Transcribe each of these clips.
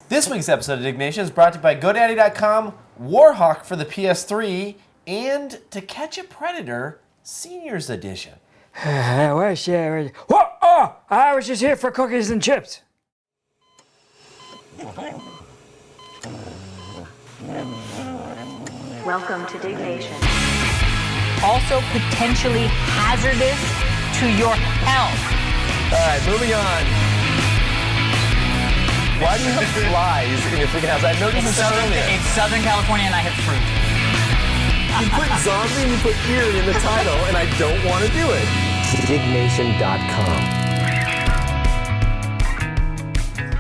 This week's episode of Diggnation is brought to you by GoDaddy.com, Warhawk for the PS3, and To Catch a Predator Seniors Edition. I was just here for cookies and chips. Welcome to Diggnation. Also potentially hazardous to your health. All right, moving on. Why do you have flies in your freaking house? I noticed this earlier. It's Southern California and I have fruit. You put zombie and you put ear in the title, and I don't want to do it. Diggnation.com.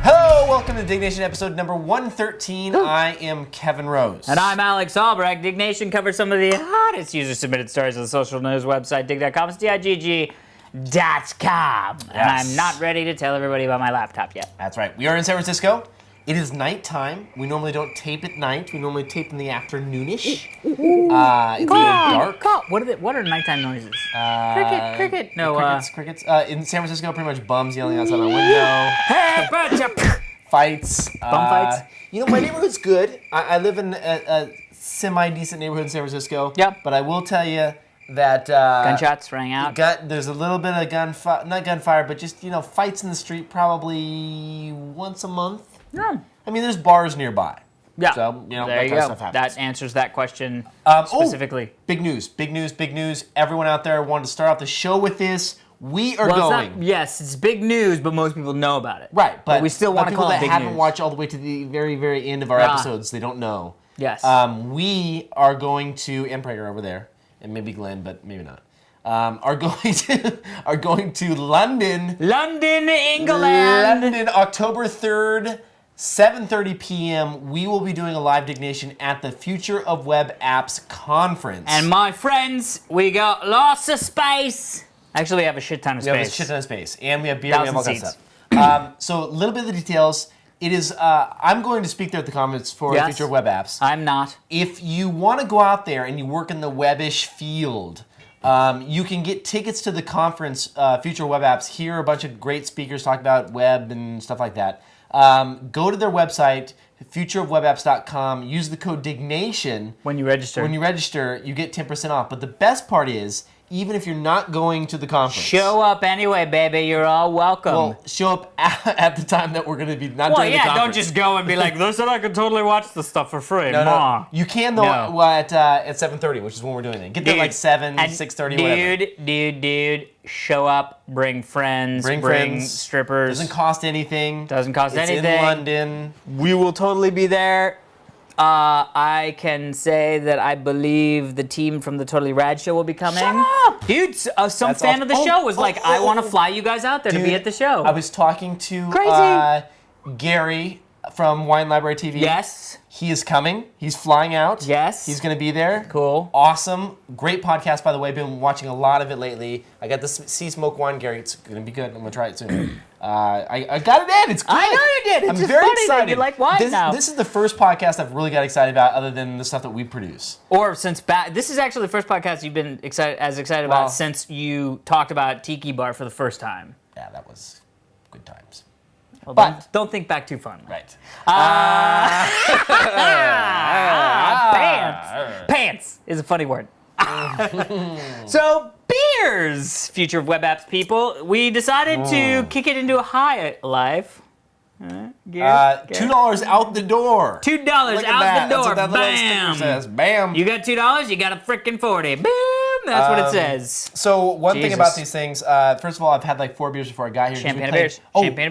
Hello, welcome to Diggnation episode number 113. I am Kevin Rose. And I'm Alex Albrecht. Diggnation covers some of the hottest user-submitted stories on the social news website, dig.com. It's digg.com. Yes. And I'm not ready to tell everybody about my laptop yet. That's right. We are in San Francisco. It is nighttime. We normally don't tape at night. We normally tape in the afternoonish. It's dark. What are nighttime noises? Cricket. No, Crickets. In San Francisco, pretty much bums yelling outside my window. Fights. Bum fights? You know, my neighborhood's good. I live in a semi-decent neighborhood in San Francisco. Yep. But I will tell you that... gunshots rang out. There's a little bit of not gunfire, but just, fights in the street probably once a month. No. I mean, there's bars nearby. Yeah. So, there that you kind of go. stuff happens. That answers that question specifically. Big news. Everyone out there wanted to start off the show with this. We are going. Yes, it's big news, but most people know about it. Right, but we still want to call it big people that haven't news. watched all the way to the very, very end of our episodes, they don't know. Yes. We are going to, and Prager over there, and maybe Glenn, but maybe not. Are going to London. London, England. London, October 3rd. 7:30 p.m. We will be doing a live Diggnation at the Future of Web Apps Conference. And my friends, we got lots of space. Actually, we have a shit ton of space. We have a shit ton of space. And we have beer, we have all kinds of seats. stuff. So a little bit of the details. It is, I'm going to speak there at the conference for the Future of Web Apps. I'm not. If you want to go out there and you work in the web-ish field, you can get tickets to the conference, Future of Web Apps, hear a bunch of great speakers talk about web and stuff like that. Go to their website, futureofwebapps.com, use the code Diggnation. When you register. When you register, you get 10% off. But the best part is, even if you're not going to the conference. Show up anyway, baby. You're all welcome. Well, show up at the time that we're going to be not during the conference. Don't just go and be like, they said I could totally watch the stuff for free. No. You can, though, at 7:30, which is when we're doing it. Get there like 7, 6:30, whatever. Dude, show up, bring friends, bring strippers. Doesn't cost anything. It's in London. We will totally be there. I can say that I believe the team from the Totally Rad show will be coming. Shut up! Dude, some fan of the show was like, I want to fly you guys out there to be at the show. I was talking to Gary from Wine Library TV. Yes. He is coming. He's flying out. Yes. He's going to be there. Cool. Awesome. Great podcast, by the way. Been watching a lot of it lately. I got the Sea Smoke Wine, Gary. It's going to be good. I'm going to try it soon. I got it in. It's good. I know you did. It's I'm just very funny excited. that you like wine now. This is the first podcast I've really got excited about other than the stuff that we produce. Or this is actually the first podcast you've been excited about since you talked about Tiki Bar for the first time. Yeah, that was good times. Well, but don't think back too far. Right. Pants is a funny word. So beers, Future of Web Apps people. We decided to kick it into a high life. $2 out the door. $2 out the door. That's what that little sticker says. Bam. You got $2, you got a freaking 40. Boom. That's what it says. So one thing about these things, first of all, I've had like 4 beers before I got here. Champagne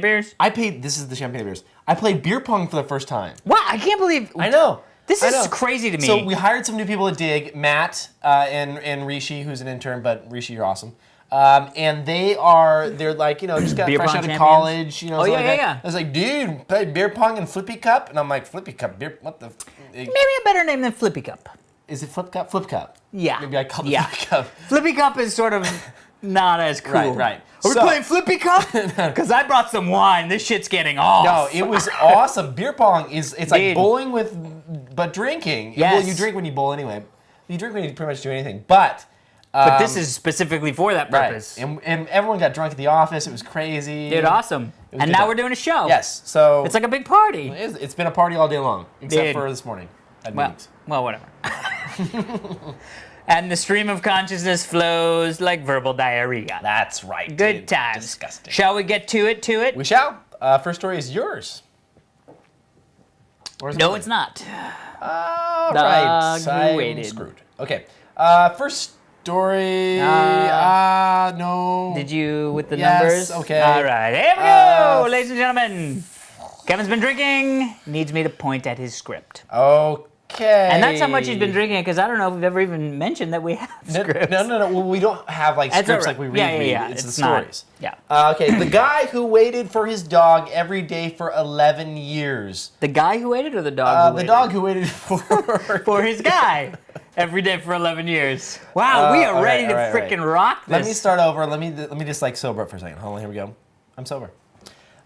beers. This is the champagne beers. I played beer pong for the first time. Wow, I can't believe. I know. This is crazy to me. So we hired some new people at Dig, Matt and Rishi, who's an intern, but Rishi, you're awesome. And they're like, just got fresh out of college, I was like, dude, play beer pong and Flippy Cup? And I'm like, Flippy Cup, beer, what the? Maybe a better name than Flippy Cup. Is it Flip Cup? Flip Cup. Yeah. Maybe I call it Flippy Cup. Flippy Cup is sort of not as cool. Right. Are we playing Flippy Cup? Because I brought some wine. This shit's getting off. No, it was awesome. Beer pong it's like bowling but drinking. Yes. Well, you drink when you bowl anyway. You drink when you pretty much do anything. But this is specifically for that purpose. Right. And everyone got drunk at the office. It was crazy. Dude, awesome. was a And good now time. we're doing a show. Yes. So It's like a big party. it's been a party all day long, except Dude. for this morning at Well, meetings. well, whatever. And the stream of consciousness flows like verbal diarrhea. That's right. Good dude. times. Disgusting. Shall we get to it? We shall. First story is yours. Or is it No, mine? it's not. All Dog right. who I'm waited. screwed. Okay. First story. No. Did you with the Yes, numbers? okay. All right, here we go, ladies and gentlemen. Kevin's been drinking. Needs me to point at his script. Okay. And that's how much he's been drinking, because I don't know if we've ever even mentioned that we have scripts. No. Well, we don't have like That's scripts all right. like we read. Yeah. It's the not- stories. Yeah. Okay. The guy who waited for his dog every day for 11 years. The guy who waited or the dog who The waited? dog who waited for For his guy. Every day for 11 years. Wow, we are all ready right, to all right, all right. freaking rock this. Let me start over. Let me just like sober up for a second. Hold on, here we go. I'm sober.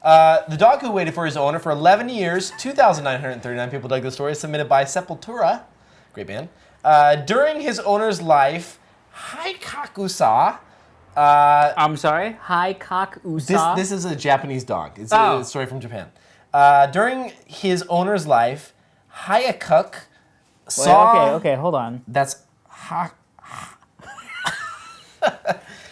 The dog who waited for his owner for 11 years, 2,939 people dug the story, submitted by Sepultura, great band. During his owner's life, Hachiko. I'm sorry? High cock usa? This is a Japanese dog. It's Oh. a story from Japan. During his owner's life, Hachiko saw. Okay, hold on. That's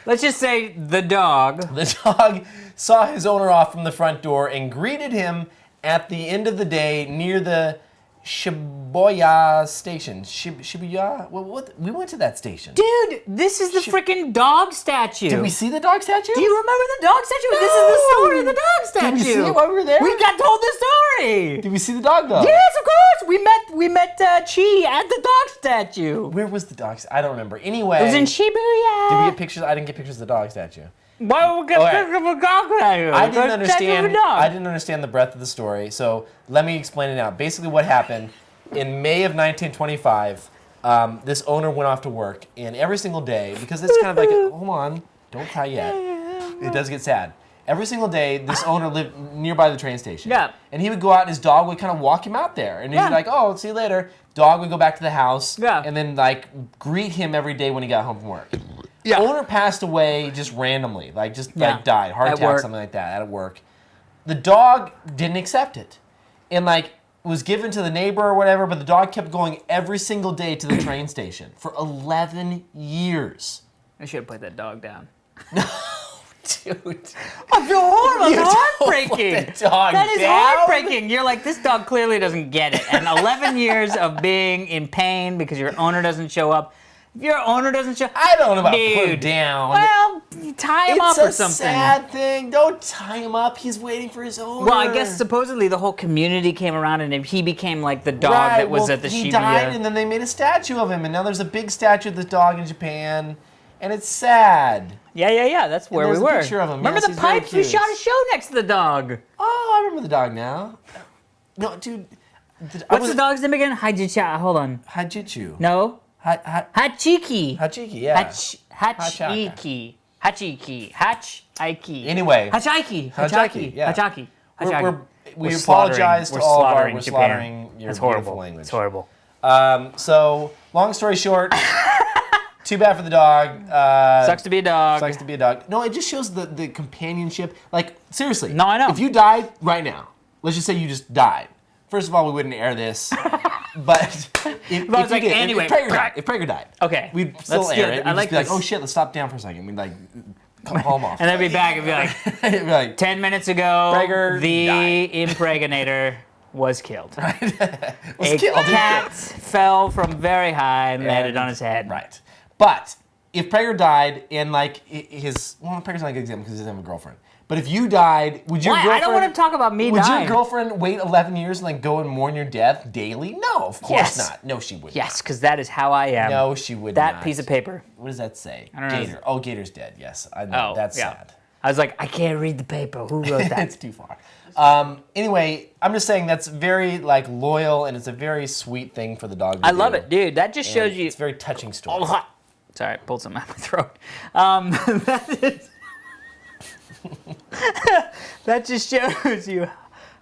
Let's just say the dog. The dog saw his owner off from the front door and greeted him at the end of the day near the Shibuya station. Shibuya? What? We went to that station. Dude, this is the freaking dog statue. Did we see the dog statue? Do you remember the dog statue? This is the story of the dog statue. Did we see it while we were there? We got told the story. Did we see the dog though? Yes, of course. We met Chi at the dog statue. Where was the dog? I don't remember. Anyway. It was in Shibuya. Did we get pictures? I didn't get pictures of the dog statue. Why would we get Okay. pictures of a dog statue? I didn't Let's check understand. the dog. I didn't understand the breadth of the story. So let me explain it out. Basically, what happened in May of 1925, this owner went off to work, and every single day, because it's kind of like, hold on, don't cry yet. It does get sad. Every single day, this owner lived nearby the train station. Yeah. And he would go out, and his dog would kind of walk him out there, and he'd Yeah. be like, "Oh, see you later." Dog would go back to the house, Yeah. and then like greet him every day when he got home from work. Yeah. Owner passed away just randomly, like Yeah. like died, heart At attack, work. something like that, at work. The dog didn't accept it, and like was given to the neighbor or whatever, but the dog kept going every single day to the train station for 11 years. I should have put that dog down. Dude. I feel horrible. You It's don't heartbreaking. put the dog That is down. heartbreaking. You're like, this dog clearly doesn't get it. And 11 years of being in pain because your owner doesn't show up. If your owner doesn't show up, I don't know about put him Dude. down. well, you tie him it's up or a something. sad thing. Don't tie him up. He's waiting for his owner. Well, I guess supposedly the whole community came around and he became like the dog Right, that was well, at the he Shibuya. died, and then they made a statue of him, and now there's a big statue of this dog in Japan, and it's sad. Yeah. That's where we there's a were. picture of him. Remember Yes, the he's very pipes? We cute. shot a show next to the dog. Oh, I remember the dog now. No, dude. What's the dog's name again? Hajicha. Hold on. Hachiko. No. Hachiki, Hachiki. yeah. Hachiki. Hachiki. Anyway. Hachaki. yeah. Hachaki. We We're apologize to all of our. slaughtering We're Japan. slaughtering your It's beautiful horrible. language. It's horrible. So, long story short, too bad for the dog. Sucks to be a dog. Sucks to be a dog. No, it just shows the companionship. Like, seriously. No, I know. If you died right now, let's just say you just died. First of all, we wouldn't air this. But if was like, you did, anyway, if Prager died, Okay. we'd still Let's do air it. it. I We'd like just be like, this. oh shit, let's stop down for a second. We'd like, come home off. And then be back and be like, It'd be like, 10 minutes ago, Prager the died. impregnator was killed. was A killed. cat fell from very high and landed on his head. Right. But if Prager died and like Prager's not a good example because he doesn't have a girlfriend. But if you died, would your Why? girlfriend? I don't want to talk about me Would dying. your girlfriend wait 11 years and like go and mourn your death daily? No, of course Yes. not. No, she would. Yes, because that is how I am. No, she would that not. piece of paper. What does that say? I don't know. Gator. Oh, Gator's dead. Yes, I know. Oh, That's yeah. sad. I was like, I can't read the paper. Who wrote that? It's too far. Anyway, I'm just saying that's very like loyal and it's a very sweet thing for the dog to I love do. it, dude. That just shows And you. It's a very touching story. Oh, hot. Sorry, I pulled something out of my throat. That just shows you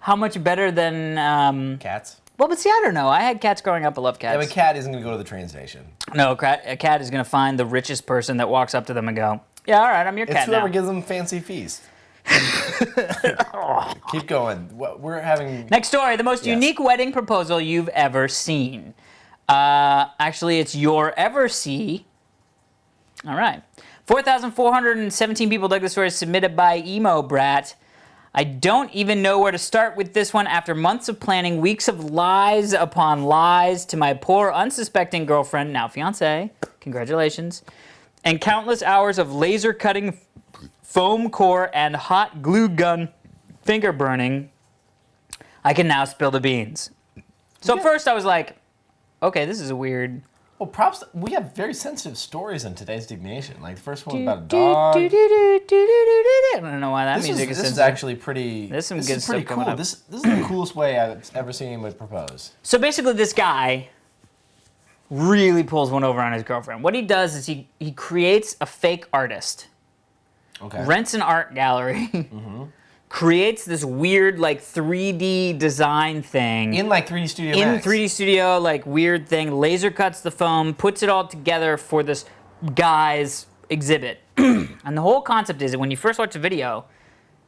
how much better than. Cats. Well, but see, I don't know. I had cats growing up. I love Yeah, cats. but cat isn't going to go to the train station. No, a cat is going to find the richest person that walks up to them and go, yeah, all right, I'm your It's cat whoever now. gives them fancy feast. Keep going. We're having. Next story, the most Yes. unique wedding proposal you've ever seen. Actually, it's your ever see. All right. 4,417 people dug the story submitted by Emo Brat. I don't even know where to start with this one. After months of planning, weeks of lies upon lies to my poor, unsuspecting girlfriend, now fiance, congratulations, and countless hours of laser cutting, foam core, and hot glue gun finger burning, I can now spill the beans. So first I was like, okay, this is a weird... Well, props. We have very sensitive stories in today's Diggnation. Like the first one was about a dog. I don't know why that music is This is sensitive. actually pretty. There's some this good is pretty stuff cool. coming up. This is the coolest way I've ever seen anybody propose. So basically, this guy really pulls one over on his girlfriend. What he does is he creates a fake artist, Okay. rents an art gallery, creates this weird like 3D design thing In like 3D Studio in Max. 3D Studio, like weird thing, laser cuts the foam, puts it all together for this guy's exhibit. And the whole concept is that when you first watch the video,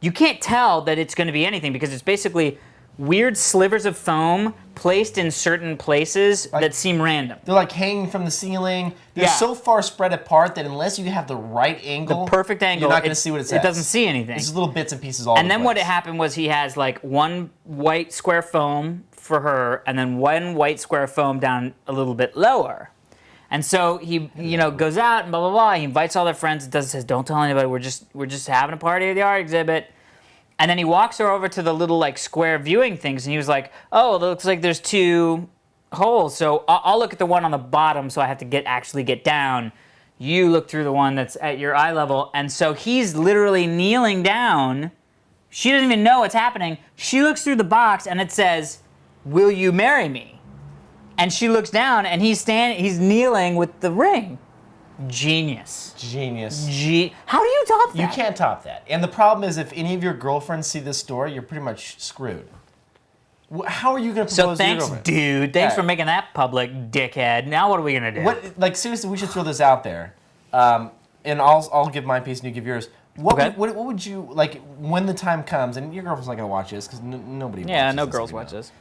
you can't tell that it's going to be anything because it's basically weird slivers of foam placed in certain places that seem random. They're like hanging from the ceiling. They're Yeah. so far spread apart that unless you have the right angle, Perfect angle. you're not going to see what it says. It doesn't see anything. It's just little bits and pieces all And over then the what place. happened was he has like one white square foam for her and then one white square foam down a little bit lower. And so he, goes out and blah, blah, blah. He invites all their friends and says, don't tell anybody. We're just having a party at the art exhibit. And then he walks her over to the little like square viewing things. And he was like, oh, it looks like there's two holes. So I'll look at the one on the bottom so I have to actually get down. You look through the one that's at your eye level. And so he's literally kneeling down. She doesn't even know what's happening. She looks through the box and it says, will you marry me? And she looks down and he's kneeling with the ring. Genius. Genius. How do you top that? You can't top that. And the problem is if any of your girlfriends see this story, you're pretty much screwed. How are you going to propose So to your thanks, girlfriend? dude. Thanks Yeah. for making that public, dickhead. Now what are we gonna do? Like seriously, we should throw this out there. And I'll give my piece and you give yours. Okay. What would you like when the time comes? And your girlfriend's not gonna watch this because nobody. Yeah, watches no this girls anymore. watch this.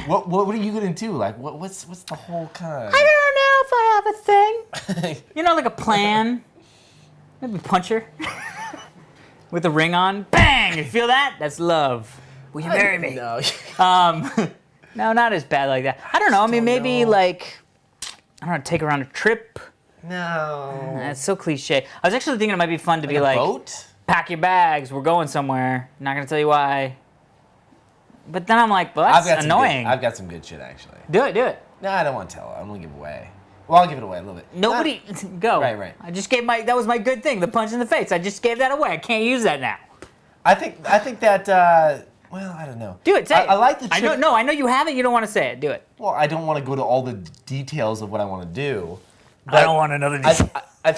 What are you gonna do? Like what's the whole kind? I don't know if I have a thing. Like a plan. Maybe punch her with a ring on. Bang! You feel that? That's love. Will you marry me? No. No, not as bad like that. I don't know. I mean, maybe know. like I don't know, take her on a trip. No. That's so cliche. I was actually thinking it might be fun to be a like, boat? pack your bags. We're going somewhere. Not gonna tell you why. But then I'm like, well, that's annoying. I've got some good shit actually. Do it. No, I don't want to tell her. I'm gonna give away. Well, I'll give it away a little bit. Nobody, go. Right. I just gave that was my good thing, the punch in the face. I just gave that away. I can't use that now. I think that. Well, I don't know. Do it. Say it. I like the. I know you have it. You don't want to say it. Do it. Well, I don't want to go to all the details of what I want to do. I don't want another. I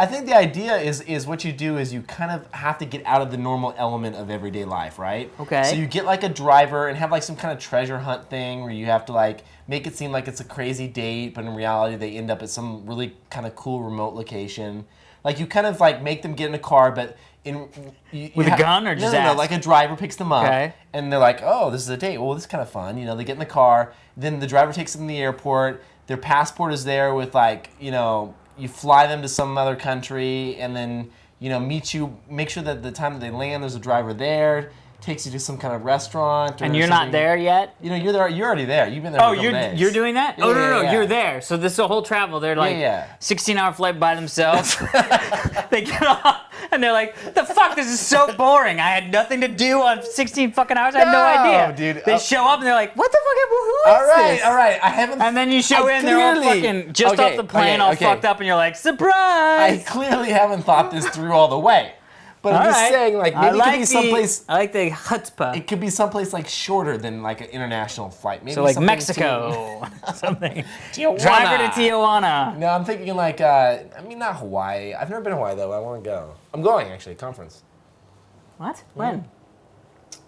think the idea is what you do is you kind of have to get out of the normal element of everyday life, right? Okay. So you get like a driver and have like some kind of treasure hunt thing where you have to like make it seem like it's a crazy date, but in reality they end up at some really kind of cool remote location. Like you kind of like make them get in a car, but With a gun or just no, ask? like a driver picks them up, Okay. and they're like, oh, this is a date. Well, this is kind of fun. They get in the car. Then the driver takes them to the airport. Their passport is there with like, you fly them to some other country, and then meet you. Make sure that the time that they land, there's a driver there. Takes you to some kind of restaurant. Or And you're not something. there yet. You're there. You're already there. You've been there. Oh, for a couple days. you're doing that? Yeah, Oh no, yeah. you're there. So this whole travel, they're like Yeah. 16-hour flight by themselves. They get off and they're like, "The fuck, this is so boring. I had nothing to do on 16 fucking hours. I had no idea." dude. They show up and they're like, "What the fuck? Who is this?" All right. I haven't. And then you show in, they're all fucking just off the plane, all fucked up, and you're like, I "Surprise!" clearly haven't thought this through all the way. But I'm just saying, like, maybe it could be someplace. I like the chutzpah. It could be someplace like shorter than like an international flight. Maybe So like something Mexico, something. Tijuana. Driver to Tijuana. No, I'm thinking like, not Hawaii. I've never been to Hawaii though. I want to go. I'm going actually, conference. What? When?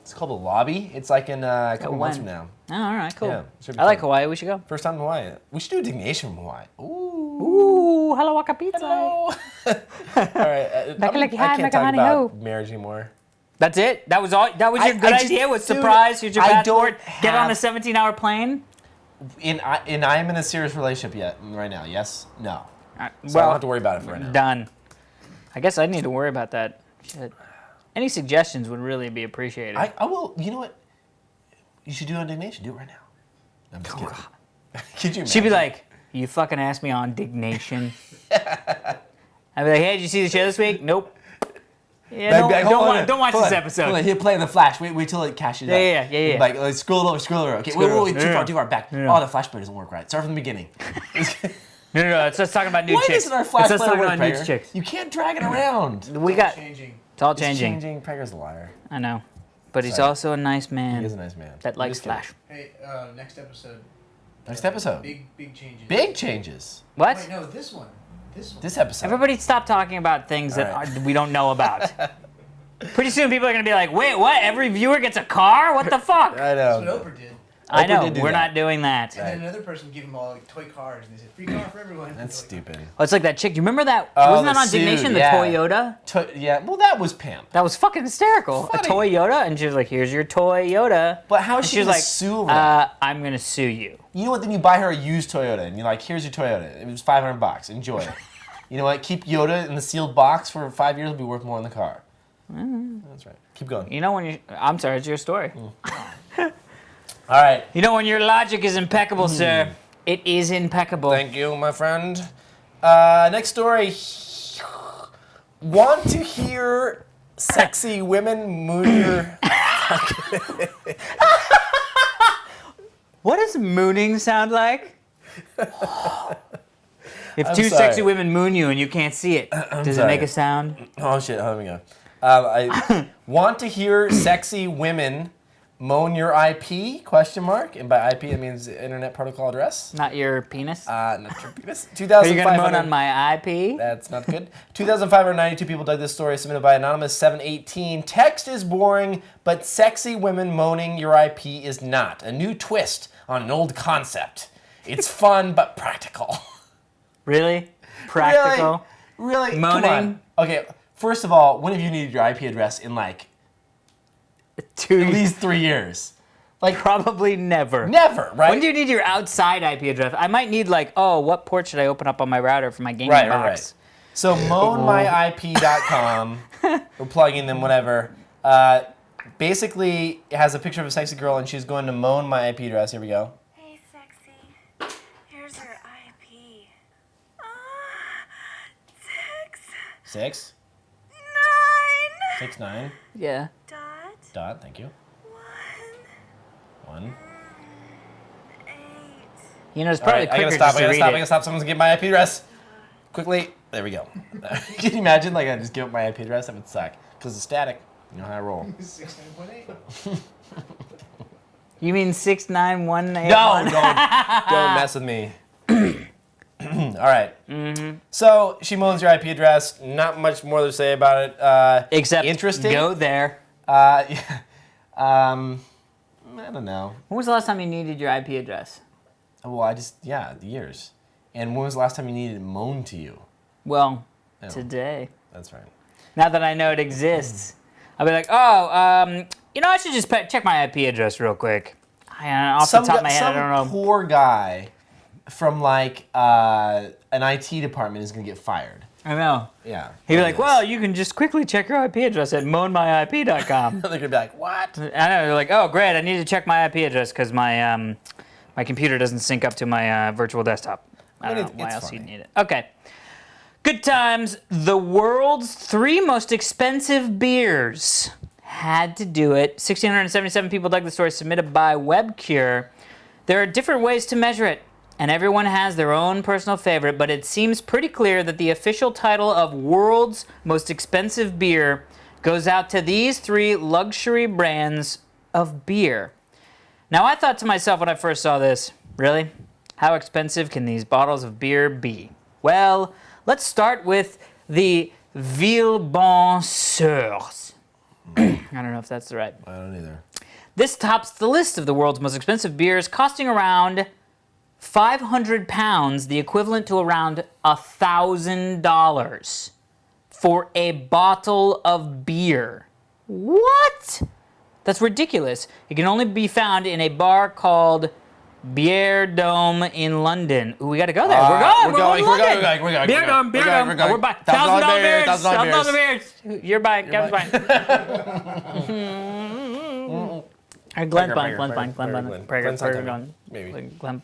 It's called the Lobby. It's like in a couple months when? from now. Oh, all right, cool. Yeah, should be I like fun. Hawaii. We should go. First time in Hawaii. We should do a Diggnation from Hawaii. Ooh. Ooh, hello, Waka Pizza. All right. Like I hi, can't make a talk honey about ho. marriage anymore. That's it? That was all? That was your I good just- idea? Was dude, surprise? Here's your I passport. don't Get on a have- 17-hour plane? And I am in a serious relationship right now. Yes? No. So I don't Well, have to worry about it for right now. done. I guess I need to worry about that. Shit. Any suggestions would really be appreciated. I will. You know what? You should do it on Diggnation. Do it right now. I'm just kidding. Could you imagine? She'd be like, you fucking asked me on Diggnation. I'd be like, hey, did you see the show this week? Nope. Yeah, don't watch this episode. Hold on, he'll play in the flash. Wait till it cashes out. Yeah. Like, scroll over. Okay, wait, too far back. Oh, the flash player doesn't work right. Start from the beginning. No, it's us talking about nude Why chicks. doesn't our flash It's us player talking work, about nude Prager? chicks. You can't drag it around. We got, Changing. it's all It's changing. Prager's a liar. I know. But he's Sorry. also a nice man He is a nice man. that likes Just kidding. Flash. Hey, next episode. Next episode. Big changes. Big changes. What? Wait, no, this one. This episode. Everybody stop talking about things that All right. we don't know about. Pretty soon people are going to be like, wait, what? Every viewer gets a car? What the fuck? I That's know. what Oprah did. I Oprah know. did do We're that. not doing that. And then another person gave them all like toy cars, and they said free car for everyone. That's They're like, stupid. Oh, it's like that chick. Do you remember that? Oh, Wasn't that the on suit, Diggnation, the yeah. Toyota? Yeah, well, that was pimp. That was fucking hysterical. Funny. A Toyota, and she was like, "Here's your Toyota." But how is And she she was gonna like, sue her? "I'm gonna sue you." You know what? Then you buy her a used Toyota, and you're like, "Here's your Toyota. It was $500. Enjoy it." You know what? Keep Yoda in the sealed box for 5 years. It'll be worth more in the car. That's right. Keep going. You know when you? I'm sorry, it's your story. All right. You know when your logic is impeccable, sir. It is impeccable. Thank you, my friend. Next story. Want to hear sexy women moon your... What does mooning sound like? If two sorry. sexy women moon you and you can't see it, does it sorry. make a sound? Oh, shit. Hold on, let me go. I want to hear sexy women moan your IP, question mark. And by IP, it means Internet Protocol Address. Not your penis? Not your penis. Are you gonna moan 2,500. on my IP? That's not good. 2,592 people dug this story, submitted by Anonymous 718. Text is boring, but sexy women moaning your IP is not. A new twist on an old concept. It's fun, but practical. Really? Practical? Really? Moaning? Come on. Okay, first of all, when have you needed your IP address in like at least 3 years? Like Probably never. never, right? When do you need your outside IP address? I might need like, oh, what port should I open up on my router for my gaming Right. box? So moanmyip.com, we're plugging them, whatever. Basically, it has a picture of a sexy girl, and she's going to moan my IP address. Here we go. Hey, sexy. Here's your IP. 6, 9 6, 9, Yeah. dot, thank you. 1. 8. You know, it's All probably right, I quicker gotta stop, just I to gotta read stop, I it. gotta stop. Someone's gonna get my IP address. Quickly. There we go. Can you imagine, like, I just give up my IP address? That would suck. Because it's static. You know how I roll. 69.8. You mean 69181? No, don't mess with me. All right. So she moans your IP address. Not much more to say about it. Except interesting. go there. Yeah. I don't know. When was the last time you needed your IP address? Well, years. And when was the last time you needed it moaned to you? Well, Oh. today. That's right. Now that I know it exists, I'll be like, oh, you know, I should just check my IP address real quick. Off the top of my head, I don't know. Poor guy from like an IT department is gonna get fired. I know. Yeah. He'd be like, well, you can just quickly check your IP address at moanmyip.com. they're gonna be like, what? I know. They're like, oh, great, I need to check my IP address because my my computer doesn't sync up to my virtual desktop. I don't know why it's else funny. you'd need it. Okay. Good times. The world's 3 most expensive beers. Had to do it. 1,677 people dug the story, submitted by WebCure. There are different ways to measure it, and everyone has their own personal favorite, but it seems pretty clear that the official title of world's most expensive beer goes out to these 3 luxury brands of beer. Now, I thought to myself when I first saw this, really? How expensive can these bottles of beer be? Well, let's start with the Villebonseurs. I don't know if that's the right. I don't either. This tops the list of the world's most expensive beers, costing around 500 pounds, the equivalent to around $1,000 for a bottle of beer. What? That's ridiculous. It can only be found in a bar called Beer Dome in London. Ooh, we gotta go there. We're going. We're going. Beer Dome. Beer Dome. We're going. We're buying $1,000 beers. $1,000 beers. You're buying. Kevin's buying. All right, Glenn's buying. Glenn's buying. Glenn's buying. Glenn's not coming. Glenn. Maybe. Glenn.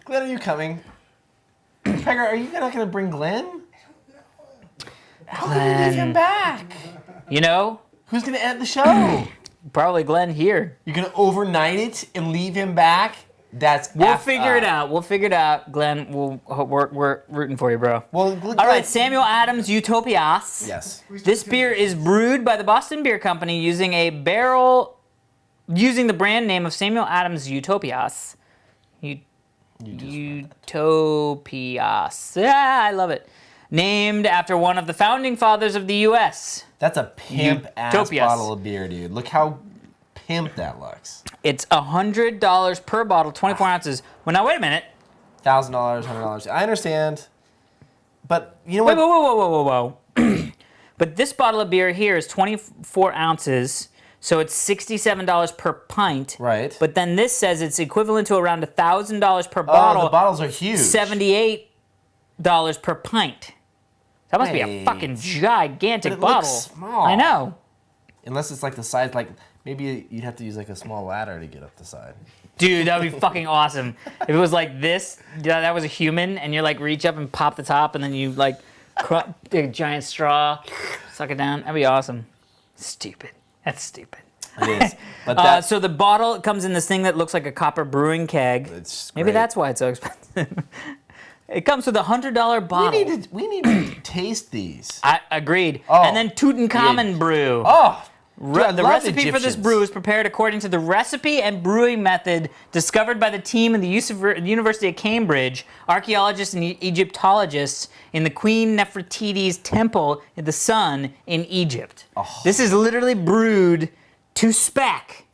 Glenn, are you coming? Pegger, are you not going to bring Glenn? How can you leave him back? You know, Who's going to end the show? probably Glenn here. You're going to overnight it and leave him back? That's We'll figure it out. We'll figure it out, Glenn. We're rooting for you, bro. Well, All right, Samuel Adams Utopias. Yes. This beer is brewed by the Boston Beer Company using the brand name of Samuel Adams Utopias. Utopias. Yeah, I love it. Named after one of the founding fathers of the U.S. That's a pimp-ass Utopias. bottle of beer, dude. Look how pimp that looks. It's $100 per bottle, 24 ounces. Well, now wait a minute. $1,000, $100. I understand. But you know what? Whoa. But this bottle of beer here is 24 ounces, so it's $67 per pint. Right. But then this says it's equivalent to around $1,000 per bottle. Oh, the bottles are huge. $78 per pint. That must be a Wait. fucking gigantic But it bottle. looks small. I know. Unless it's like the size, like maybe you'd have to use like a small ladder to get up the side. Dude, that would be fucking awesome. If it was like this, that was a human, and you like reach up and pop the top, and then you like take a giant straw, suck it down. That'd be awesome. Stupid. That's stupid. It is. But that, So the bottle comes in this thing that looks like a copper brewing keg. it's Maybe great. that's why it's so expensive. It comes with a $100 bottle. we need to taste these. I agreed. Oh. And then Tutankhamun Yeah. brew. Oh, dude, I The love recipe for this Egyptians. brew is prepared according to the recipe and brewing method discovered by the team in the University of Cambridge, archaeologists and Egyptologists in the Queen Nefertiti's temple in the sun in Egypt. Oh. This is literally brewed to spec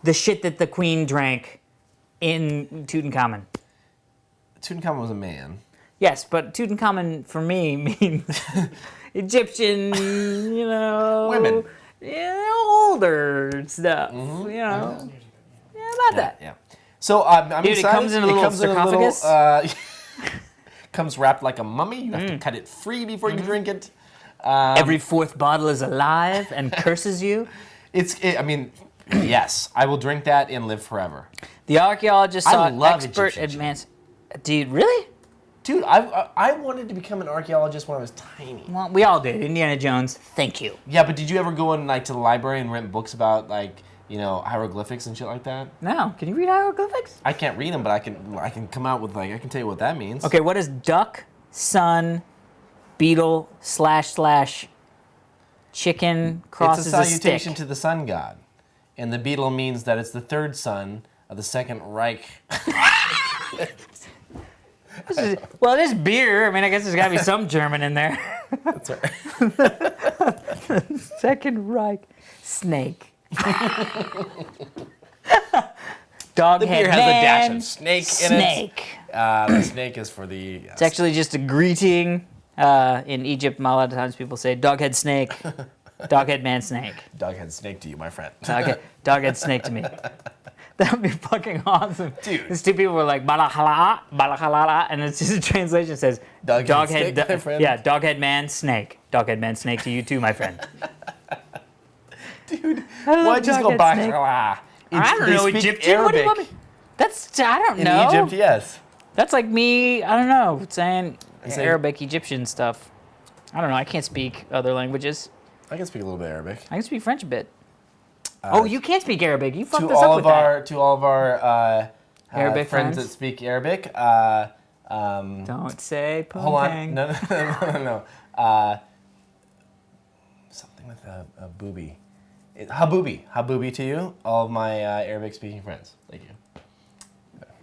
the shit that the queen drank in Tutankhamun. Tutankhamun was a man. Yes, but Tutankhamun for me means Egyptian, Women. Older stuff, Yeah, about that. Yeah. So I'm Dude, it excited. comes in a little sarcophagus? Comes wrapped like a mummy. You have to cut it free before you drink it. Every fourth bottle is alive and curses you. Yes, I will drink that and live forever. The archaeologist I saw love expert Egyptian advance. Dude, really? Dude, I wanted to become an archaeologist when I was tiny. Well, we all did. Indiana Jones. Thank you. Yeah, but did you ever go in like to the library and rent books about like hieroglyphics and shit like that? No, can you read hieroglyphics? I can't read them, but I can come out with like I can tell you what that means. Okay, what is duck, sun, beetle, / chicken, crosses It's a salutation stick? to the sun god, and the beetle means that it's the third son of the Second Reich. Well, it is beer. I mean, I guess there's got to be some German in there. That's right. Second Reich snake. Dog The beer has a dash of snake in it. Snake. The snake is for the. It's actually just a greeting. In Egypt, a lot of times people say doghead snake, doghead man snake. Doghead snake to you, my friend. Doghead snake to me. That would be fucking awesome. Dude. These two people were like, balakhala, balakhalala, and it's just a translation says, Doghead snake, my friend. Yeah, doghead man snake. Doghead man snake to you too, my friend. Dude, I love why'd you just go doghead back? snake. I I don't know, Egyptian? What do you want me? That's, I don't In know. Egypt, yes. That's like me, I don't know, saying say- Arabic, Egyptian stuff. I don't know, I can't speak other languages. I can speak a little bit Arabic. I can speak French a bit. You can't speak Arabic. You fucked To us up all with of our Arabic friends friends? that speak Arabic. that. Don't say Hold on. poontang. No. Something with a booby. Habubi to you, all of my Arabic-speaking friends. Thank you.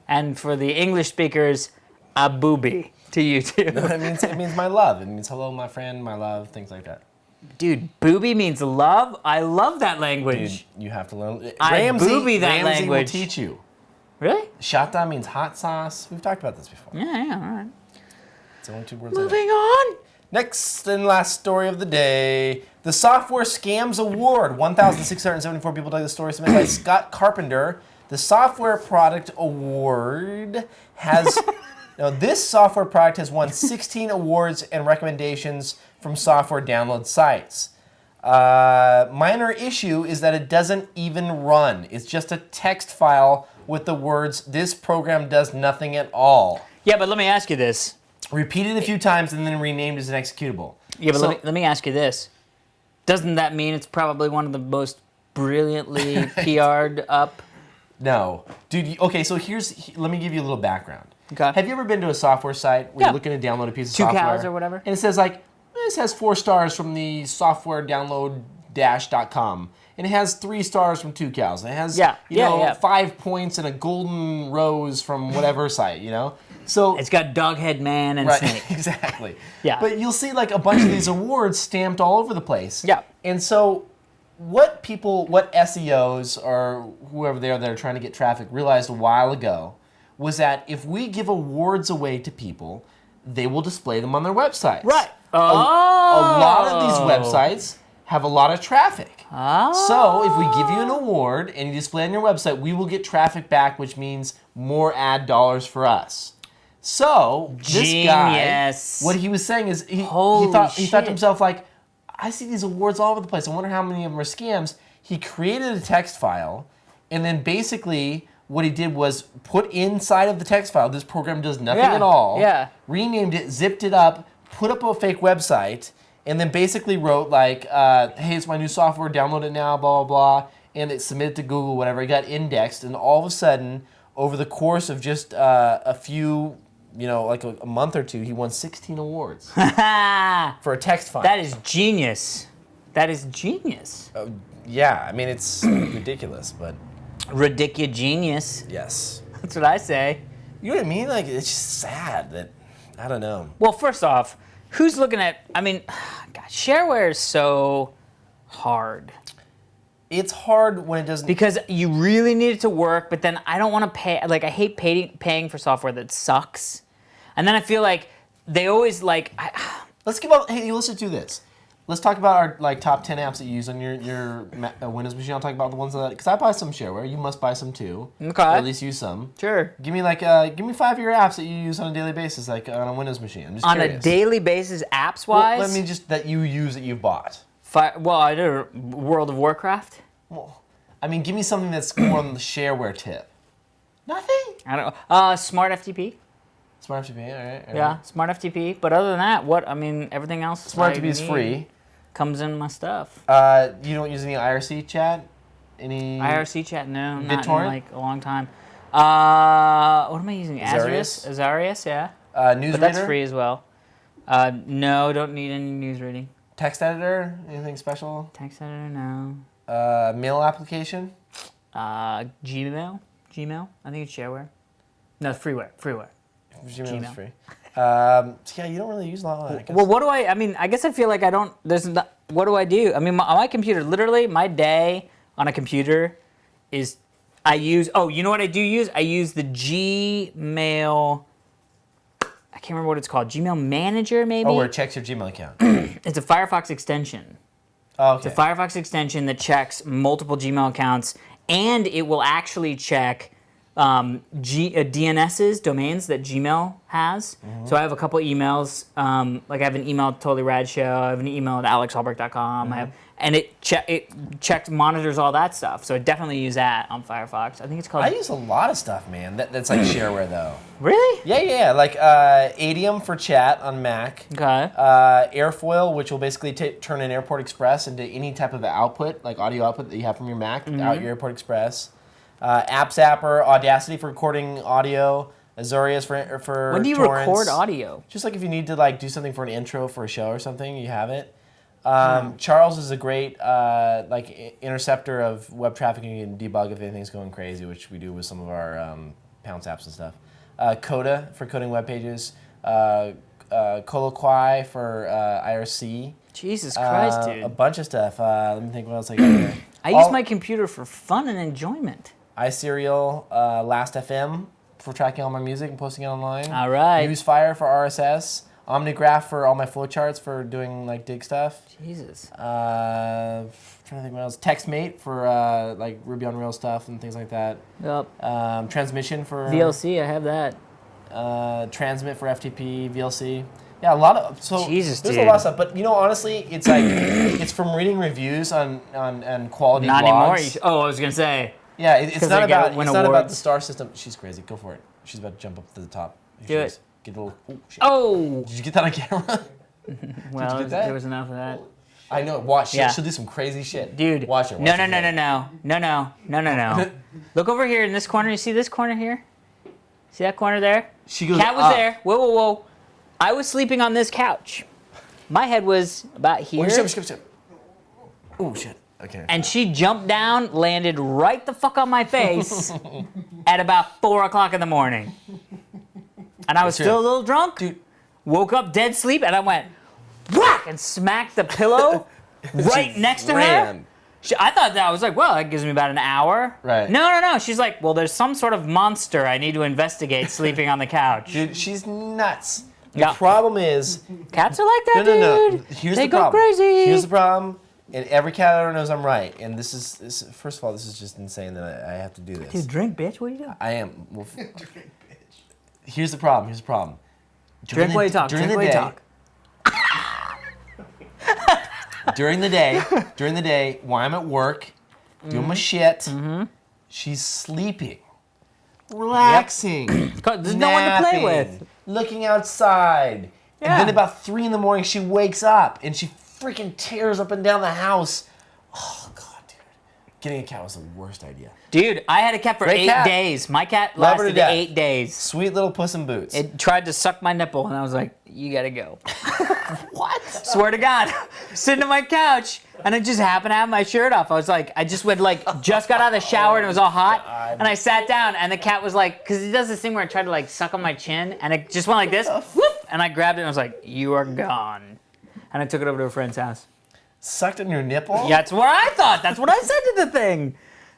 And for the English speakers, a booby to you too. It means my love. It means hello, my friend, my love, things like that. Dude, booby means love. I love that Dude, language. you have to learn. I booby that Ramsey language. will teach you. Really? Shata means hot sauce. We've talked about this before. Yeah, all right. It's the only 2 words I know. Moving on. Next and last story of the day. The Software Scams Award. 1,674 people dug the story submitted by Scott Carpenter. The Software Product Award has... Now, this software product has won 16 awards and recommendations from software download sites. Minor issue is that it doesn't even run. It's just a text file with the words, "This program does nothing at all." Yeah, but let me ask you this. Repeated a few times and then renamed as an executable. Yeah, but So- let me ask you this. Doesn't that mean it's probably one of the most brilliantly PR'd up? No. Dude, okay, so let me give you a little background. Okay. Have you ever been to a software site where Yeah. you're looking to download a piece of Two software? cows or whatever? And it says like, this has 4 stars from the softwaredownload-.com. And it has 3 stars from 2 cows. And it has, Yeah. you know, Yeah. 5 points and a golden rose from whatever site, you know? So It's got Doghead Man and right, Snake. exactly. Yeah. But you'll see like a bunch of these awards stamped all over the place. Yeah. And so what SEOs or whoever they are that are trying to get traffic realized a while ago was that if we give awards away to people, they will display them on their websites. Right. A lot of these websites have a lot of traffic. So if we give you an award and you display it on your website, we will get traffic back, which means more ad dollars for us. So this guy, Genius. what he was saying is he Holy thought to shit. himself like, I see these awards all over the place. I wonder how many of them are scams. He created a text file, and then basically what he did was put inside of the text file, this program does nothing Yeah, at all. yeah. Renamed it, zipped it up, put up a fake website, and then basically wrote like, hey, it's my new software, download it now, blah, blah, blah, and it submitted to Google, whatever. It got indexed, and all of a sudden, over the course of just a few, you know, like a month or two, he won 16 awards for a text file. That is genius. That is genius. Yeah, I mean, it's ridiculous, but Ridiculous genius. yes. That's what I say. You know what I mean? Like, it's just sad that, I don't know. Well, first off, who's looking at, I mean, God, shareware is so hard. It's hard when it doesn't... Because you really need it to work, but then I don't want to pay, like I hate paying for software that sucks. And then I feel like they always like, Let's give out... Hey, let's just do this. Let's talk about our like top 10 apps that you use on your Windows machine. I'll talk about the ones that... Because I buy some shareware. You must buy some too. Okay. Or at least use some. sure. Give me 5 of your apps that you use on a daily basis, like on a Windows machine. I'm just On curious. a daily basis, apps-wise, Well, let me just... That you use that you've bought. well, I do World of Warcraft. Well, I mean, give me something that's more on the shareware tip. Nothing? I don't know. Smart FTP. Smart FTP, all right. Yeah, Smart FTP. But other than that, I mean, everything else. Smart I FTP is need free. Comes in my stuff. You don't use any IRC chat? Any IRC chat, no, not in BitTorrent? like a long time. What am I using? Azarius? Azarius, yeah. newsreader? But that's free as well. No, don't need any news reading. Text editor? Anything special? Text editor, no. Mail application? Gmail. I think it's shareware. No, freeware. Gmail is Gmail. free. So yeah, you don't really use a lot of that. I guess. Well, I mean, I guess I feel like I don't, what do I do? I mean, my computer, literally, my day on a computer is, you know what I do use? I use the Gmail, I can't remember what it's called, Gmail Manager, maybe? where it checks your Gmail account. It's a Firefox extension. Oh, okay. It's a Firefox extension that checks multiple Gmail accounts, and it will actually check DNSs, domains that Gmail has. Mm-hmm. So I have a couple emails. Like I have an email at Totally Rad Show. I have an email at alexhalbert.com. Mm-hmm. And it monitors all that stuff. So I definitely use that on Firefox. I think it's called. I use a lot of stuff, man. That's like shareware, though. Really? Yeah. Like Adium for chat on Mac. Okay. Airfoil, which will basically turn an Airport Express into any type of output, like audio output that you have from your Mac, out your Airport Express. App Zapper, Audacity for recording audio, Azorius for When do you torrents. record audio? Just like if you need to like do something for an intro for a show or something, you have it. Charles is a great interceptor of web traffic, and you can debug if anything's going crazy, which we do with some of our Pounce apps and stuff. Coda for coding web pages. Colloquy for IRC. Jesus Christ, dude. A bunch of stuff. Let me think what else I got here. I use my computer for fun and enjoyment. iSerial, Last.fm for tracking all my music and posting it online. All right. Newsfire for RSS. Omnigraph for all my flowcharts for doing like dig stuff. Jesus. Trying to think what else. TextMate for like Ruby on Rails stuff and things like that. Yep. Transmission for VLC, I have that. Transmit for FTP, VLC. Yeah, a lot of Jesus, there's dude. a lot of stuff. But honestly, it's like it's from reading reviews on quality Not blogs. anymore. I was gonna say. Yeah, it's 'Cause not they about win about the awards. star system. She's crazy. Go for it. She's about to jump up to the top. Here Do she it. is. Get a little. Oh, shit. Oh. Did you get that on camera? Well, get that? there was enough of that. I know. Watch. Yeah. She'll do some crazy shit. Dude. Watch her. No. Look over here in this corner. You see this corner here? See that corner there? She goes. Cat was up. there. Whoa. I was sleeping on this couch. My head was about here. Oh, skip. Oh shit. Okay. And she jumped down, landed right the fuck on my face at about 4 o'clock in the morning. And I was That's still a it. little drunk. Dude. Woke up dead sleep, and I went whack and smacked the pillow right next to her. ran. I thought that, I was like, well, that gives me about an hour. Right. No. She's like, well, there's some sort of monster I need to investigate sleeping on the couch. Dude, she's nuts. The Yeah. problem is, Cats are like that, no. dude. Here's they the go problem. crazy. Here's the problem. And every cat owner knows I'm right. And this is first of all, this is just insane that I have to do this. Dude, drink, bitch. What are you doing? I am. Well, here's the problem. Drink while you talk. During Drink the while you day, talk. during the day, while I'm at work, doing my shit, she's sleeping, relaxing, There's no one to play napping, with. looking outside. Yeah. And then about 3 a.m, she wakes up and she freaking tears up and down the house. Oh God, dude, getting a cat was the worst idea. Dude, I had a cat for Great 8 cat. days. My cat Love her to lasted death. 8 days. Sweet little Puss in Boots. It tried to suck my nipple, and I was like, you gotta go. What? Swear to God. Sitting on my couch, and it just happened to have my shirt off. I was like, just got out of the shower, and it was all hot. God. And I sat down, and the cat was like, because he does this thing where it tried to like suck on my chin, and it just went like this, whoop, and I grabbed it, and I was like, you are gone. And I took it over to a friend's house. Sucked on your nipple? Yeah, that's what I thought. That's what I said to the thing.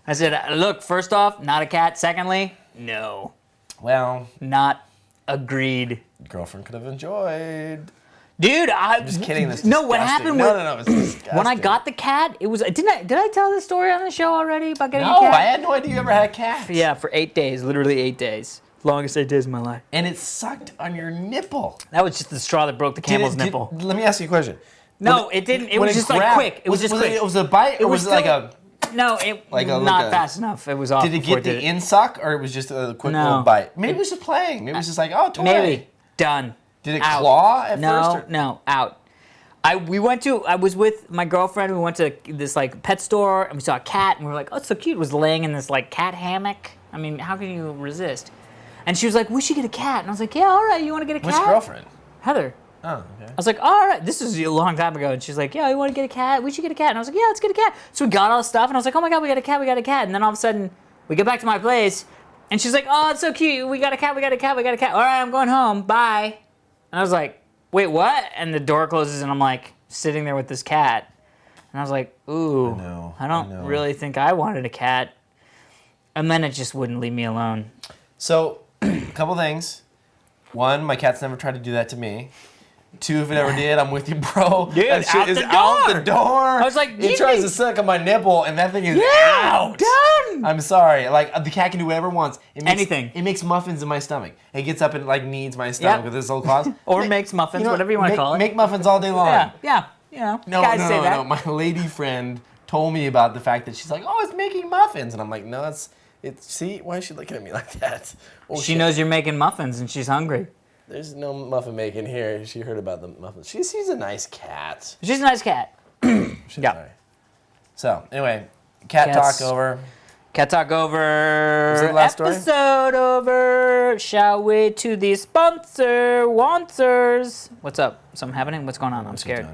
I said, look, first off, not a cat. Secondly, no. Well, Not agreed. girlfriend could have enjoyed. Dude, I'm Just kidding. That's No, what disgusting. happened No, was it's disgusting. when I got the cat, it was did I tell this story on the show already about getting a No, cat? I had no idea you ever had a cat. Yeah, for 8 days, literally 8 days. Longest 8 days of my life. And it sucked on your nipple. That was just the straw that broke the camel's nipple. Let me ask you a question. No, it didn't. It When was just like grabbed- quick. It was just quick. It was a bite, or was it like still- a? No, it Like a- not like a- fast enough. It was off. Did it before get the it. in suck, or it was just a quick No. little bite? Maybe it was just playing. Maybe it was just like, oh, toy. Maybe done. Did it Out. claw at No, first? Or? no, out. I was with my girlfriend. We went to this like pet store and we saw a cat and we were like, oh, it's so cute. It was laying in this like cat hammock. I mean, how can you resist? And she was like, we should get a cat. And I was like, yeah, all right. You want to get a cat? Which girlfriend? Heather. Oh, okay. I was like, all right. This is a long time ago. And she's like, yeah, you want to get a cat? We should get a cat. And I was like, yeah, let's get a cat. So we got all the stuff and I was like, oh my God, we got a cat, we got a cat. And then all of a sudden we get back to my place and she's like, oh, it's so cute. We got a cat, we got a cat, we got a cat. All right, I'm going home. Bye. And I was like, wait, what? And the door closes and I'm like sitting there with this cat. And I was like, ooh, I don't know. really think I wanted a cat. And then it just wouldn't leave me alone. So, a couple things. One, my cat's never tried to do that to me. Two, if it ever did, I'm with you, bro. Dude, that shit out is the out door. the door. I was like, it tries to suck on my nipple, and that thing is out. Done. I'm sorry. Like the cat can do whatever it wants. It makes, Anything. It makes muffins in my stomach. It gets up and like kneads my stomach Yep. with its little claws. Or makes muffins, whatever you want to call it. Make muffins all day long. Yeah. You know, No, guys no, say no, that. no. My lady friend told me about the fact that she's like, oh, it's making muffins, and I'm like, no, it's. See, why is she looking at me like that? Oh, She shit. knows you're making muffins and she's hungry. There's no muffin making here. She heard about the muffins. She's a nice cat. She's a nice cat. She's Yeah. sorry. So anyway, cat Cats. talk over. Cat talk over. Was that the last story? Episode over. Shall we to the sponsors? What's up? Something happening? What's going on? I'm scared.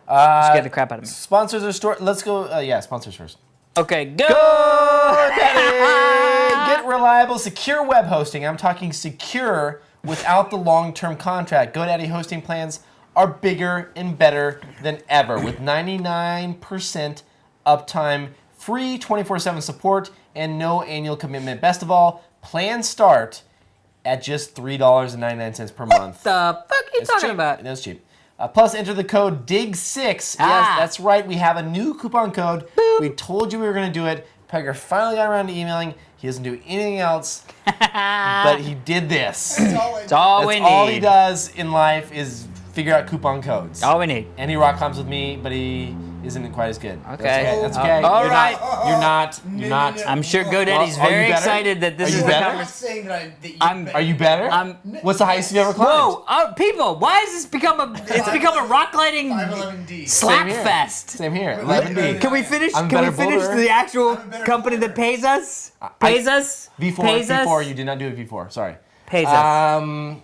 Scared the crap out of me. Sponsors are store. Let's go. Yeah, sponsors first. Okay, go. Get reliable, secure web hosting. I'm talking secure without the long-term contract. GoDaddy hosting plans are bigger and better than ever with 99% uptime, free 24/7 support, and no annual commitment. Best of all, plans start at just $3.99 per month. The fuck are you It's talking cheap. about? That's cheap. Plus, enter the code DIG6. Ah. Yes, that's right. We have a new coupon code. We told you we were going to do it. Pegger finally got around to emailing. He doesn't do anything else, but he did this. That's all I It's all we That's need. all he does in life is figure out coupon codes. All we need. And he rock climbs with me, but he isn't quite as good. Okay. That's okay. All You're right. Not, you're not. You're not. No. I'm sure GoDaddy's Well, are you very better? excited that this Are is you the better? I'm conversation. not saying that you I'm- Are you better? What's the highest you've ever climbed? Whoa, people! Why has this become a? It's become a rock gliding 511D. slap here. fest. Same here. Wait, 11D. Can we finish? I'm a Can we better finish boulder. the actual I'm a better company boulder. that pays us? Pays us? V4. Pays us? V4. You did not do it V4. Sorry. Pays us.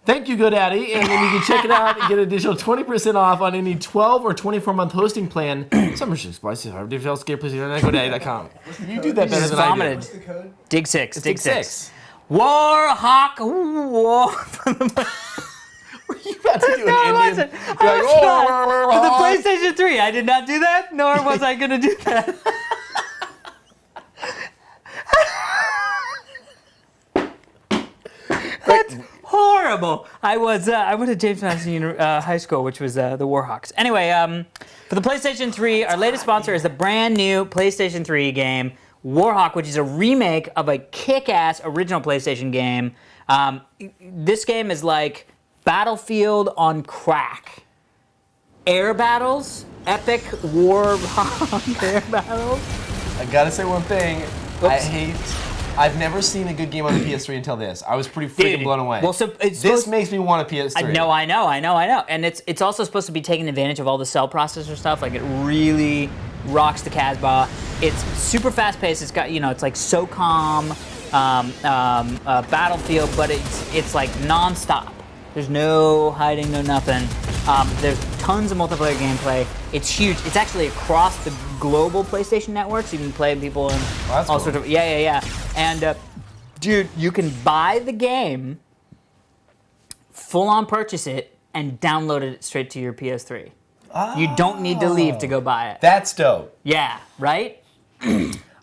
Thank you, GoDaddy, and then you can check it out and get an additional 20% off on any 12 or 24-month hosting plan. Some are expensive. If you else, please go to GoDaddy.com. You do that better just than I vomited. What's the code? Dig six. Dig six. Six. Warhawk. War. Were you about to do No, I an wasn't. Indian? I You're was like, not. "Oh, For the PlayStation 3, I did not do that, nor was I going to do that. That's horrible. I went to James Madison High School, which was the Warhawks. Anyway, for the PlayStation 3, our latest sponsor is the brand new PlayStation 3 game, Warhawk, which is a remake of a kick-ass original PlayStation game. This game is like Battlefield on crack. Air battles, epic Warhawk air battles. I gotta say one thing. I've never seen a good game on the PS3 until this. I was pretty freaking Dude, blown away. well, so it's this supposed- makes me want a PS3. I know. And it's also supposed to be taking advantage of all the cell processor stuff. Like, it really rocks the Casbah. It's super fast paced. It's got, it's like SOCOM, Battlefield, but it's like nonstop. There's no hiding, no nothing. There's tons of multiplayer gameplay. It's huge. It's actually across the global PlayStation network, so you can play people in that's all cool. sorts of yeah. And dude, you can buy the game, full on purchase it, and download it straight to your PS3. You don't need to leave to go buy it. That's dope. Yeah, right?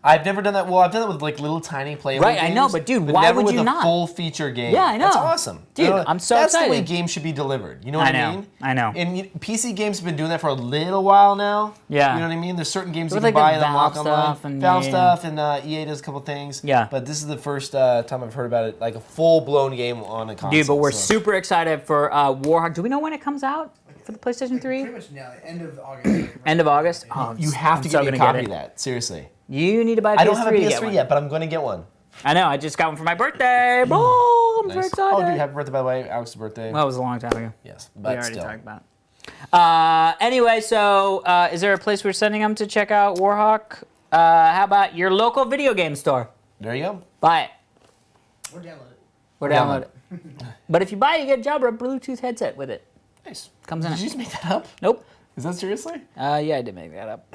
I've never done that. Well, I've done it with like little tiny playable Right, I games. know, but dude, why never would with you a not? full feature game. Yeah, I know. That's awesome. Dude, You know, I'm so that's excited. the way games should be delivered. You know what I know, I mean? I know. And PC games have been doing that for a little while now. Yeah. You know what I mean? There's certain games With you can like buy the and unlock Valve online. stuff and Valve yeah. stuff and EA does a couple things. Yeah. But this is the first time I've heard about it, like a full-blown game on a console. Dude, but we're so. super excited for Warhawk. Do we know when it comes out for the PlayStation 3? Pretty much now, end of August. End of August? Oh, You have I'm to so get me a gonna copy it. of that. Seriously. You need to buy a PS3 I don't have a to get PS3 one. yet, but I'm going to get one. I know, I just got one for my birthday. Boom, I'm so Nice. excited. Oh, dude, happy birthday, by the way. Alex's birthday. Well, it was a long time ago. Yes, We but already still. talked about it. Anyway, so is there a place we're sending them to check out Warhawk? How about your local video game store? There you go. Buy it Or download it. or Download download it. But if you buy it, you get a Jabra Bluetooth headset with it. Nice. Comes in Did it. you just make that up? Nope. Is that seriously? Yeah, I did make that up.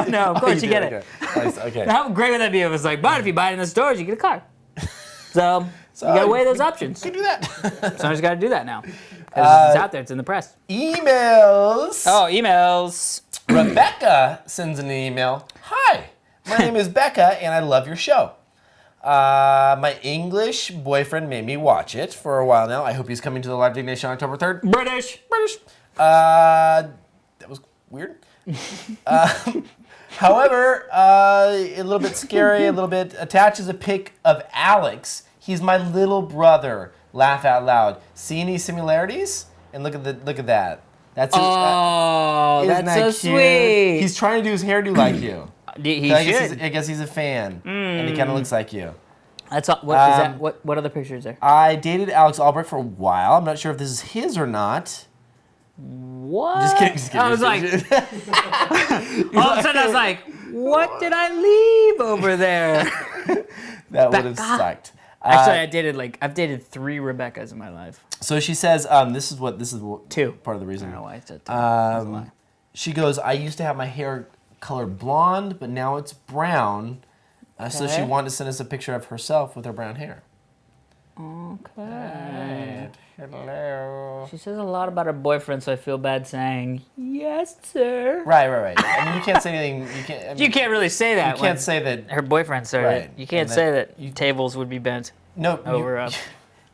no, of course you get it. Okay. Nice, okay. How great would that be if it was like, but if you buy it in the stores, you get a car. So you gotta weigh those options. You can do that. Somebody's gotta do that now. Because it's out there, it's in the press. Emails. Oh, emails. Rebecca sends an email. Hi, my name is Becca, and I love your show. My English boyfriend made me watch it for a while now. I hope he's coming to the live Diggnation on October 3rd. British. That was weird. However, a little bit scary, a little bit attaches a pic of Alex. He's my little brother. Laugh out loud. See any similarities? And look at that. That's his, Oh, isn't that's that so cute? sweet. He's trying to do his hairdo like you. He I should. guess he's a fan, and he kind of looks like you. That's all, what is that? What other picture is there? I dated Alex Albrecht for a while. I'm not sure if this is his or not. What? Just kidding. Just kidding. I was like, all of a sudden I was like, what did I leave over there? that would have Becca. sucked. Actually, I've dated 3 Rebeccas in my life. So she says, this is what 2. part of the reason. I don't know why I said 2. That's a lie. She goes, I used to have my hair colored blonde, but now it's brown. So she Okay. wanted to send us a picture of herself with her brown hair. Okay. Hello. She says a lot about her boyfriend, so I feel bad saying, yes, sir. Right. I mean, you can't say anything. You can't. I mean, You can't really say that. You can't when say that. her boyfriend started. Right. You can't And say that that tables would be bent No. over up.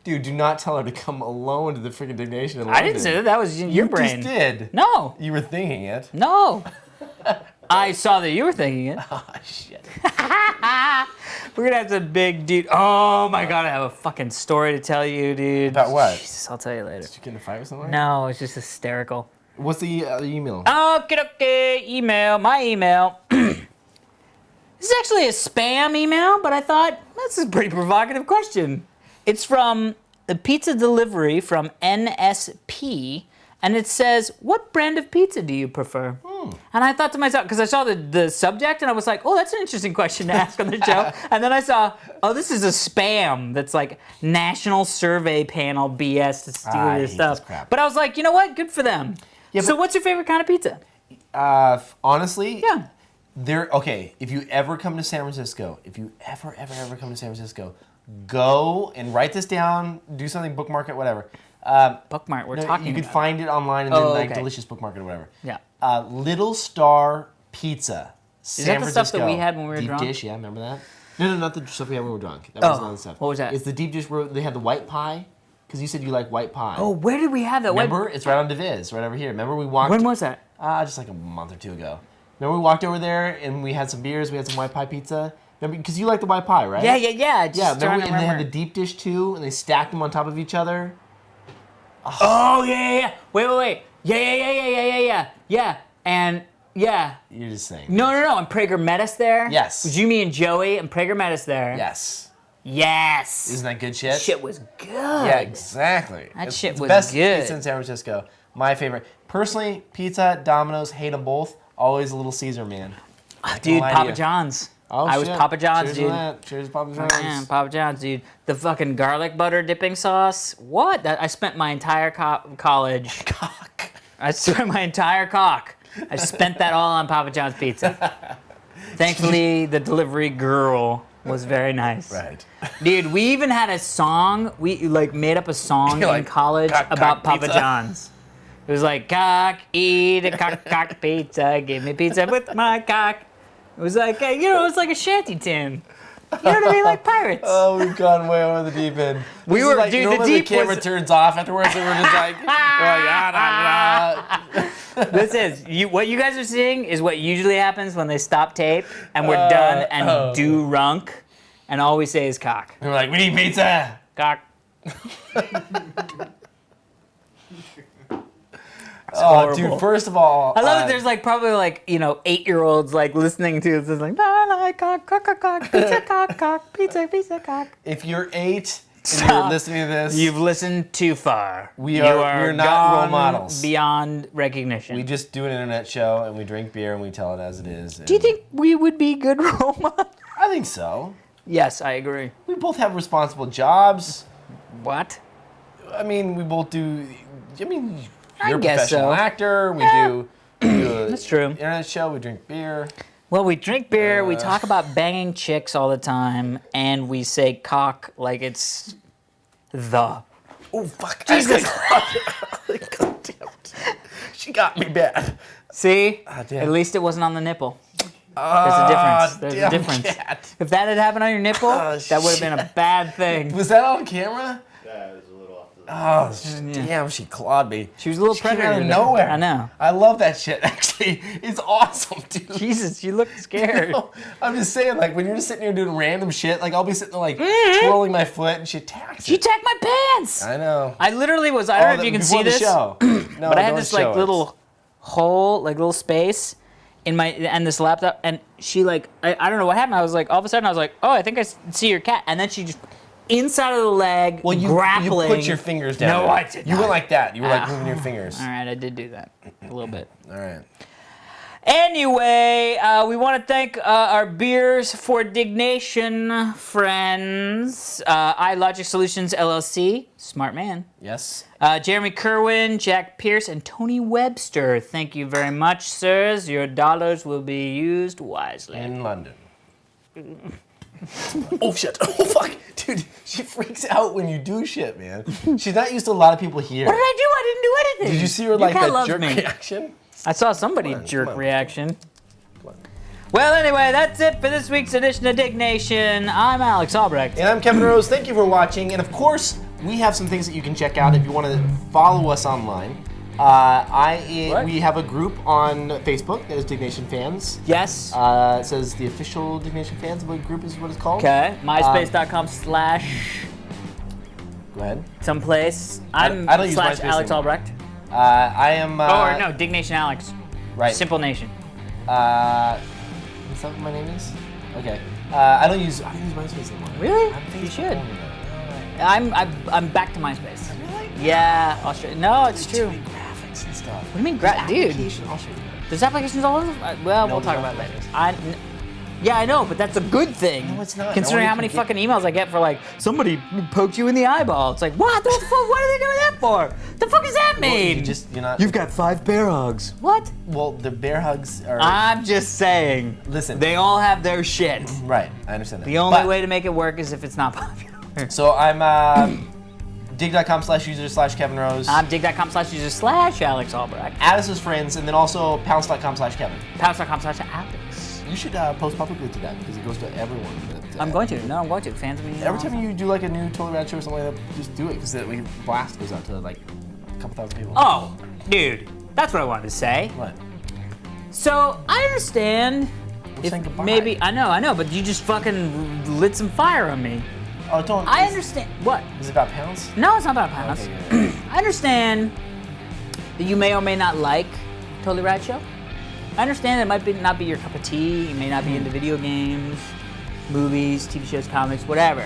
Dude, do not tell her to come alone to the freaking Diggnation in I didn't London. say that. That was in You your brain. just did. No. You were thinking it. No. I saw that you were thinking it. Oh, shit. We're gonna have to big dude. Oh my god, I have a fucking story to tell you, dude. About what? Jesus, I'll tell you later. Did you get in a fight with someone? No, it's just hysterical. What's the email? Okay. Email. My email. This is actually a spam email, but I thought that's a pretty provocative question. It's from the pizza delivery from NSP, and it says, "What brand of pizza do you prefer?" And I thought to myself, because I saw the subject, and I was like, "Oh, that's an interesting question to ask on the show." And then I saw, "Oh, this is a spam that's like National Survey Panel BS to steal I your hate stuff." this crap. But I was like, you know what? Good for them. Yeah, So, but- what's your favorite kind of pizza? Honestly, Yeah. Okay, if you ever come to San Francisco, if you ever come to San Francisco, go and write this down, do something, bookmark it, whatever. Bookmark. We're No, talking. you could about. find it online and Oh, then like okay. delicious bookmark it or whatever. Yeah. Little Star Pizza. San that the stuff that Francisco. we had when we were deep drunk? dish, yeah, remember that? No, not the stuff we had when we were drunk. That was another stuff. what was that? It's the deep dish where they had the white pie, because you said you like white pie. Oh, where did we have that? remember? It's right on Deviz, right over here. Remember we walked? When was that? Just like a month or two ago. Remember we walked over there and we had some beers, we had some white pie pizza? Remember, because you like the white pie, right? Yeah. Just Yeah, trying remember, to and they had remember. the deep dish too, and they stacked them on top of each other. Oh yeah. Wait. Yeah. And yeah. You're just saying. No. And Prager met us there. Yes. It was you, me, and Joey, and Prager met us there. Yes. Yes. Isn't that good shit? Shit was good. Yeah, exactly. That It's shit the was best good. pizza in San Francisco. My favorite. Personally, pizza, Domino's, hate them both. Always a Little Caesar, man. Dude, lie to Papa you. John's. Oh, I was shit. Papa John's, Cheers dude. To that. Cheers, to Papa John's. Man, Papa John's, dude. The fucking garlic butter dipping sauce. What? I spent my entire college. Cock. I spent my entire cock. I spent that all on Papa John's pizza. Thankfully, the delivery girl was very nice. Right. Dude, we even had a song. We like made up a song You're in like, college cock, about cock Papa pizza. John's. It was like, cock, eat a cock pizza. Give me pizza with my cock. It was like, it was like a shanty tune. You know what I mean? Like pirates. Oh, we've gone way over the deep end. We This were- is like, dude, you know the when deep the camera was- turns off afterwards, and we're just like, ah, nah, nah. This is what you guys are seeing is what usually happens when they stop tape and we're done and do runk, and all we say is cock, And we're like, we need pizza. cock. Oh, horrible. dude, first of all, I love that there's like probably like 8-year-olds like listening to this like cock, pizza cock. if you're 8 and Stop. you're listening to this, You've listened too far. We You are- we're not role gone models. beyond recognition. we just do an internet show and we drink beer and we tell it as it is. Do you think we would be good role models? I think so. Yes, I agree. We both have responsible jobs. What? I mean, we both do. I mean, I you're a guess professional so. actor. We do a That's true. internet show. We drink beer. Well, we drink beer, we talk about banging chicks all the time, and we say cock like it's the. Oh fuck! Jesus. God damn it. She got me bad. See? damn. At least it wasn't on the nipple. There's a difference. There's a damn difference. cat. If that had happened on your nipple, Oh, that would have been a bad thing. Was that on camera? Yeah, it was a little off the Oh, damn! She clawed me. She was a little She came predator. out of there. nowhere. I know. I love that shit. Actually, it's awesome, dude. Jesus, you look scared. No, I'm just saying, like, when you're just sitting here doing random shit, like, I'll be sitting there, like, twirling my foot, and she attacks She it. attacked my pants. I know. I literally was. I don't know if you can see before the this, show. No, but I had don't this show like us. little hole, like little space in my and this laptop, and she like I don't know what happened. I was like, all of a sudden, I was like, oh, I think I see your cat, and then she just inside of the leg, Well, you grappling. put your fingers down. No, there. I did You not. went like that. You were like moving your fingers. All right, I did do that a little bit. All right. Anyway, we want to thank our Beers for Diggnation friends. iLogic Solutions LLC, smart man. Yes. Jeremy Kerwin, Jack Pierce, and Tony Webster. Thank you very much, sirs. Your dollars will be used wisely. In London. Oh shit! Oh fuck, dude! She freaks out when you do shit, man. She's not used to a lot of people here. What did I do? I didn't do anything. Did you see her like cat that loves jerk me. reaction? I saw somebody Come on, jerk come on. reaction. Come on. Well, anyway, that's it for this week's edition of Diggnation. I'm Alex Albrecht. And I'm Kevin Rose. Thank you for watching. And of course, we have some things that you can check out if you want to follow us online. We have a group on Facebook that is Diggnation Fans. Yes. It says the official Diggnation Fans group is what it's called. Okay. MySpace.com/ Go ahead. someplace. I'm I don't use slash MySpace Alex anymore. Albrecht. I am. Or no, Diggnation Alex. Right. Simple Nation. Is that what my name is? Okay. I don't use MySpace anymore. Really? I'm You Facebook should. only now. I'm back to MySpace. Really? Yeah, I'll show you. No, it's Too true. many graphics and stuff. What do you mean, dude? Application, I'll show you. There's applications all over. Well, we'll there's talk no about it later. applications. Yeah, I know, but that's a good thing. No, it's not. Considering No how one many can get- fucking emails I get for like somebody poked you in the eyeball. It's like, what the fuck? What are they doing that for? The fuck does that Well, mean? you're not. You've got 5 bear hugs. What? Well, the bear hugs are. I'm just saying. Listen. They all have their shit. Right, I understand that. The only But- way to make it work is if it's not popular. So I'm dig.com/user/Kevin Rose. I'm dig.com/user/Alex Albrecht. Add us as friends, and then also pounce.com/Kevin. Pounce.com/Alex. You should post publicly to that because it goes to everyone. I'm going to. No, I'm going to. Fans of me. Every time you do like a new Totally Rad show or something like that, just do it because the blast goes out to like a couple thousand people. Oh, dude. That's what I wanted to say. What? So, I understand if saying goodbye. maybe, I know, but you just fucking lit some fire on me. Oh, don't. I understand. What? Is it about pounds? No, it's not about pounds. Okay, yeah. I understand that you may or may not like Totally Rad Show. I understand it might not be your cup of tea. You may not be into video games, movies, TV shows, comics, whatever.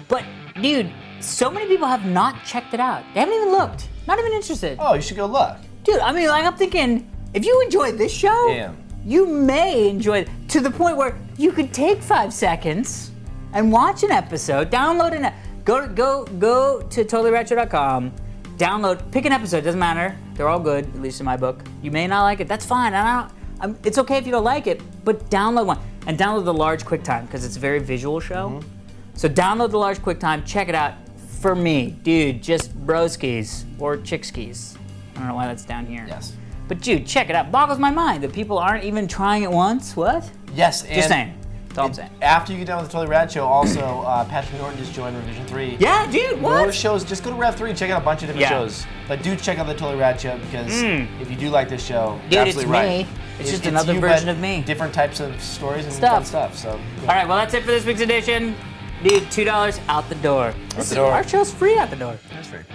But, dude, so many people have not checked it out. They haven't even looked. Not even interested. Oh, you should go look. Dude, I mean, like, I'm thinking, if you enjoy this show, Yeah. you may enjoy it to the point where you could take 5 seconds and watch an episode, download an go to totallyradshow.com, download, pick an episode, doesn't matter. They're all good, at least in my book. You may not like it, that's fine. It's okay if you don't like it, but download one. And download the large QuickTime, because it's a very visual show. Mm-hmm. So download the large QuickTime, check it out. For me, dude, just broskis or chickskis. I don't know why that's down here. Yes. But dude, check it out. Boggles my mind that people aren't even trying it once. What? Yes, and Just saying. That's all I'm saying. after you get done with the Totally Rad show, also Patrick Norton just joined Revision 3. Yeah, dude, More what? shows, just go to Rev 3 and check out a bunch of different Yeah. shows. But do check out the Totally Rad show because if you do like this show, Dude, you're it's absolutely right. me. It's just another you, version but of me. Different types of stories and Stuff. fun stuff. So, yeah. All right, well, that's it for this week's edition. Dude, $2 out the door. the door. Our show's free out the door. That's fair.